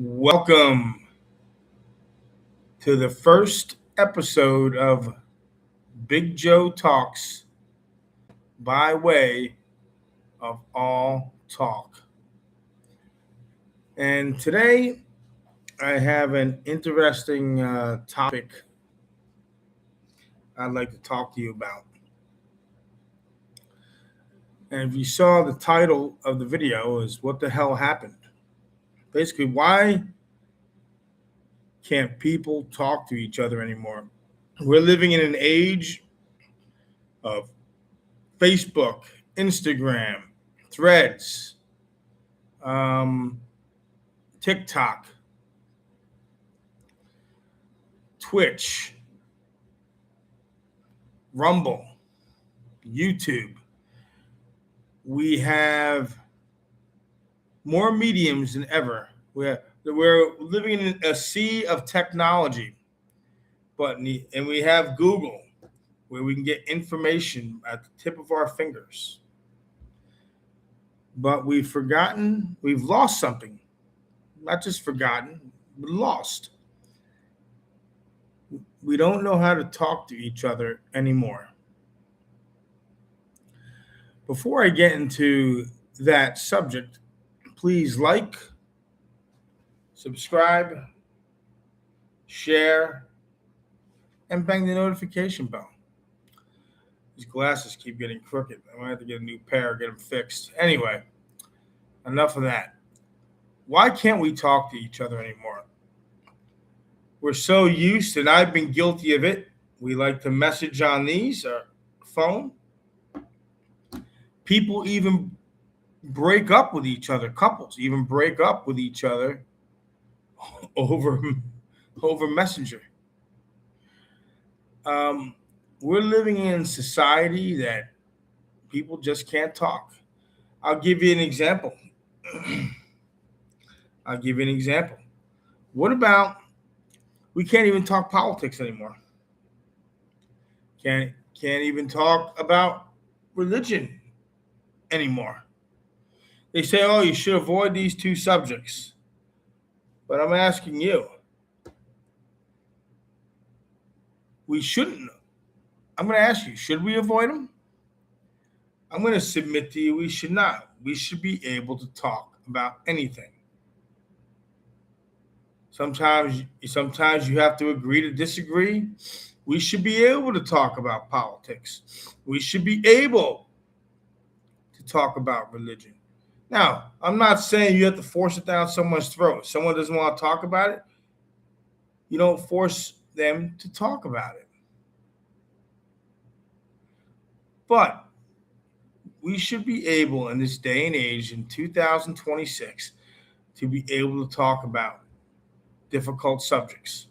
Welcome to the first episode of Big Joe Talks by way of All Talk. And today I have an interesting topic I'd like to talk to you about. And if you saw the title of the video is What the Hell Happened? Basically, why can't people talk to each other anymore? We're living in an age of Facebook, Instagram, Threads, um, TikTok, Twitch, Rumble, YouTube. We have more mediums than ever. We're living in a sea of technology, and we have Google, where we can get information at the tip of our fingers. But we've lost something. Not just forgotten, but lost. We don't know how to talk to each other anymore. Before I get into that subject, please like, subscribe, share, and bang the notification bell. These glasses keep getting crooked. I might have to get a new pair, get them fixed. Anyway, enough of that. Why can't we talk to each other anymore? We're so used, and I've been guilty of it. We like to message on these phone. People even break up with each other. Couples even break up with each other over Messenger. We're living in a society that people just can't talk. I'll give you an example. What about we can't even talk politics anymore? Can't even talk about religion anymore. They say, oh, you should avoid these two subjects. But I'm asking you, we shouldn't. I'm going to ask you, should we avoid them? I'm going to submit to you, we should not. We should be able to talk about anything. Sometimes you have to agree to disagree. We should be able to talk about politics. We should be able to talk about religion. Now, I'm not saying you have to force it down someone's throat. If someone doesn't want to talk about it, you don't force them to talk about it. But we should be able, in this day and age, in 2026, to be able to talk about difficult subjects.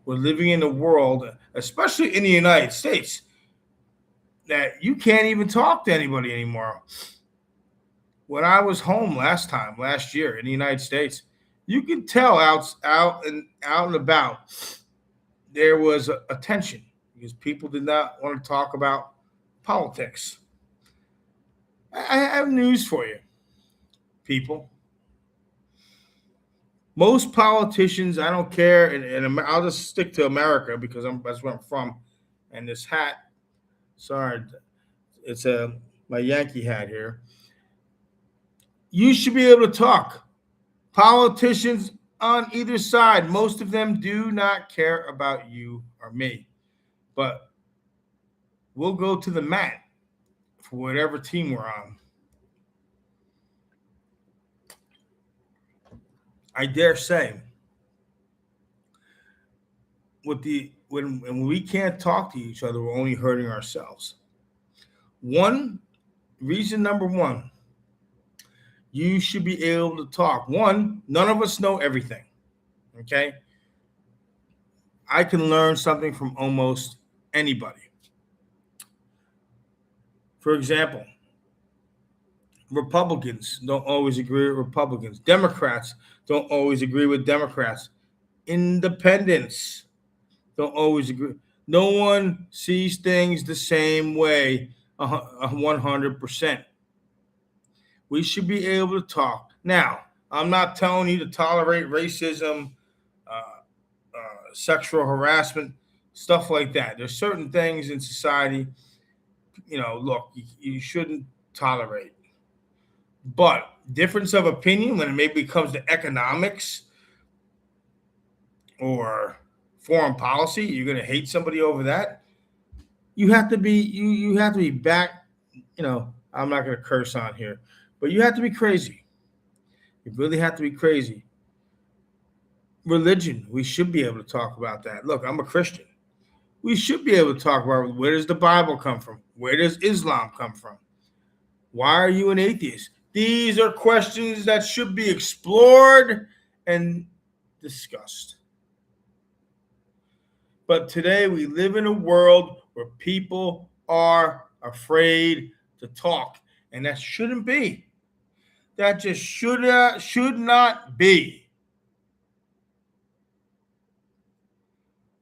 We're living in a world, especially in the United States, that you can't even talk to anybody anymore. When I was home last year in the United States, you could tell out and about there was a tension because people did not want to talk about politics. I have news for you, people. Most politicians, I don't care, and I'll just stick to America because that's where I'm from. And this hat, sorry, it's my Yankee hat here. You should be able to talk. Politicians on either side, most of them do not care about you or me. But we'll go to the mat for whatever team we're on. I dare say, when we can't talk to each other, we're only hurting ourselves. Reason number one, you should be able to talk. One, none of us know everything. Okay? I can learn something from almost anybody. For example, Republicans don't always agree with Republicans. Democrats don't always agree with Democrats. Independents don't always agree. No one sees things the same way 100%. We should be able to talk. Now, I'm not telling you to tolerate racism, sexual harassment, stuff like that. There's certain things in society, look, you shouldn't tolerate. But difference of opinion when it maybe comes to economics or foreign policy, you're going to hate somebody over that. You have to be you have to be back. I'm not going to curse on here, but you have to be crazy. You really have to be crazy. Religion, we should be able to talk about that. Look, I'm a Christian. We should be able to talk about where does the Bible come from? Where does Islam come from? Why are you an atheist? These are questions that should be explored and discussed. But today we live in a world where people are afraid to talk, and that shouldn't be. That just should not be.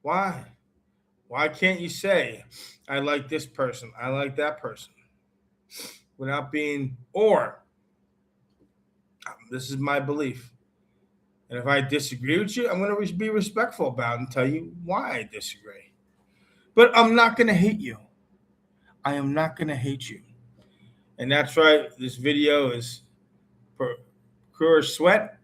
Why? Why can't you say, I like this person, I like that person, without being, or this is my belief. And if I disagree with you, I'm going to be respectful about it and tell you why I disagree. But I'm not going to hate you. I am not going to hate you. And that's right. This video is for Coors Sweat.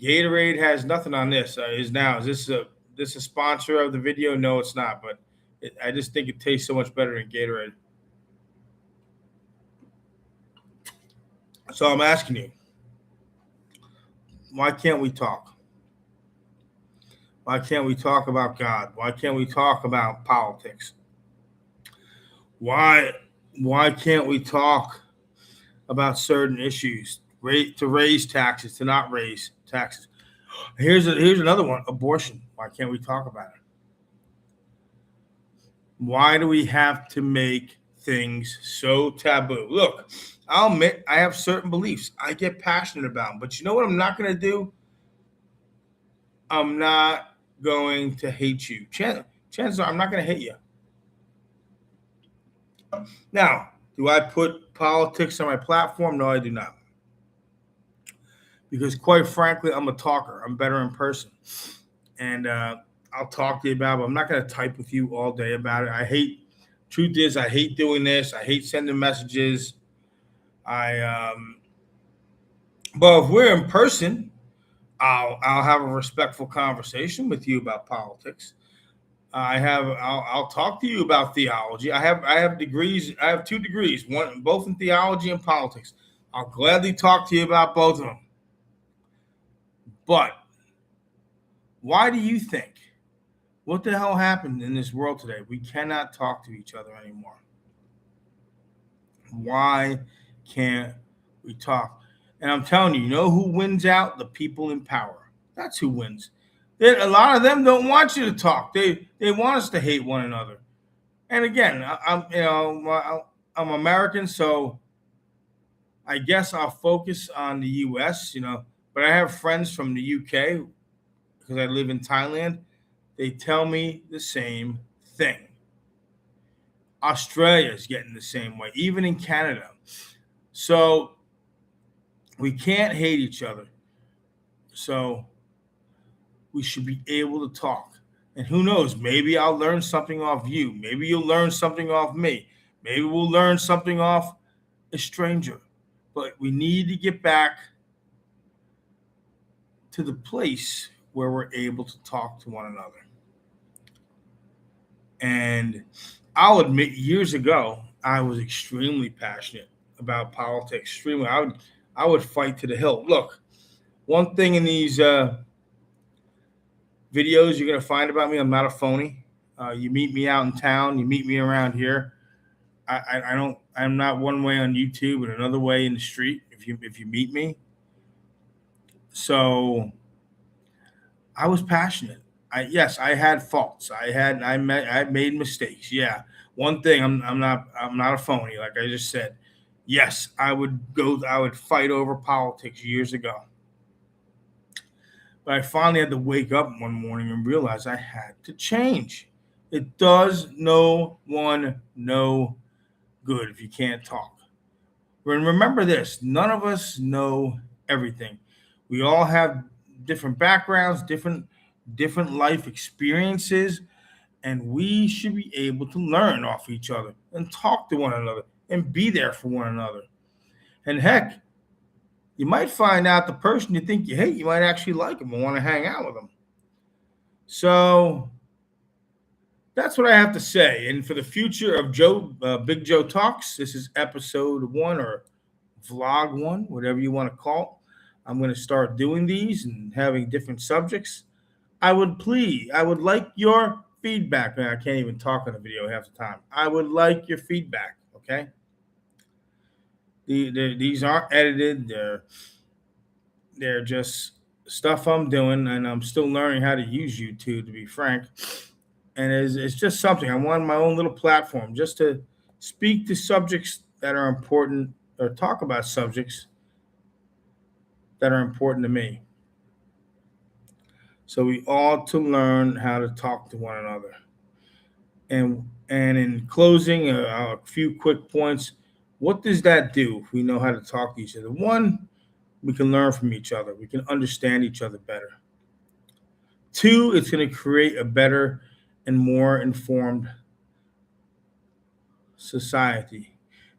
Gatorade has nothing on this. Is this a sponsor of the video? No, it's not. But I just think it tastes so much better than Gatorade. So I'm asking you, why can't we talk? Why can't we talk about God? Why can't we talk about politics? Why can't we talk about certain issues? To raise taxes, to not raise taxes. Here's another one: abortion. Why can't we talk about it? Why do we have to make things so taboo? Look, I'll admit I have certain beliefs I get passionate about, but you know what I'm not going to do? I'm not going to hate you. Chances are I'm not going to hate you. Now, do I put politics on my platform? No, I do not. Because quite frankly, I'm a talker. I'm better in person. And I'll talk to you about it, but I'm not going to type with you all day about it. Truth is, I hate doing this. I hate sending messages. But if we're in person, I'll have a respectful conversation with you about politics. I'll talk to you about theology. I have degrees. I have 2 degrees, both in theology and politics. I'll gladly talk to you about both of them. But why do you think? What the hell happened in this world today? We cannot talk to each other anymore. Why can't we talk? And I'm telling you, you know who wins out? The people in power. That's who wins. A lot of them don't want you to talk. They want us to hate one another. And again, I'm American, so I guess I'll focus on the U.S. But I have friends from the U.K. because I live in Thailand. They tell me the same thing. Australia is getting the same way, even in Canada. So we can't hate each other. So we should be able to talk. And who knows, maybe I'll learn something off you. Maybe you'll learn something off me. Maybe we'll learn something off a stranger. But we need to get back to the place where we're able to talk to one another. And I'll admit, years ago, I was extremely passionate about politics. Extremely, I would fight to the hilt. Look, one thing in these videos you're gonna find about me, I'm not a phony. You meet me out in town, you meet me around here. I'm not one way on YouTube and another way in the street. If you meet me, so I was passionate. Yes, I had faults. I made mistakes. Yeah. One thing, I'm not a phony, like I just said. Yes, I would fight over politics years ago. But I finally had to wake up one morning and realize I had to change. It does no one no good if you can't talk. And remember this, none of us know everything. We all have different backgrounds, different life experiences, and we should be able to learn off each other and talk to one another and be there for one another. And heck, you might find out the person you think you hate, you might actually like them and want to hang out with them. So that's what I have to say. And for the future of Big Joe Talks, this is episode 1 or Vlog 1, whatever you want to call it. I'm going to start doing these and having different subjects. I would like your feedback. Man, I can't even talk on a video half the time. I would like your feedback, okay? These aren't edited. They're just stuff I'm doing, and I'm still learning how to use YouTube, to be frank. And it's just something. I want my own little platform just to speak to subjects that are important or talk about subjects that are important to me. So we ought to learn how to talk to one another. And in closing, a few quick points. What does that do if we know how to talk to each other? One, we can learn from each other. We can understand each other better. 2, it's going to create a better and more informed society.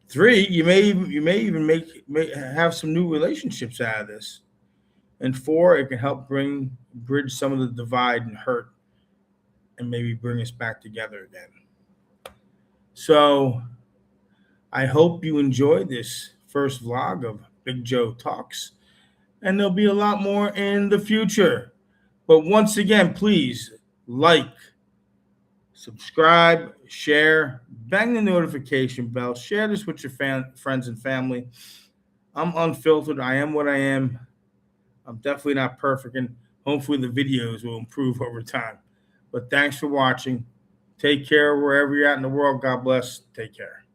3, you may even have some new relationships out of this. And 4, it can help bridge some of the divide and hurt and maybe bring us back together again. So I hope you enjoyed this first vlog of Big Joe Talks, and there'll be a lot more in the future. But once again, please like, subscribe, share, bang the notification bell, share this with your friends and family. I'm unfiltered. I am what I am. I'm definitely not perfect, and hopefully the videos will improve over time. But thanks for watching. Take care wherever you're at in the world. God bless. Take care.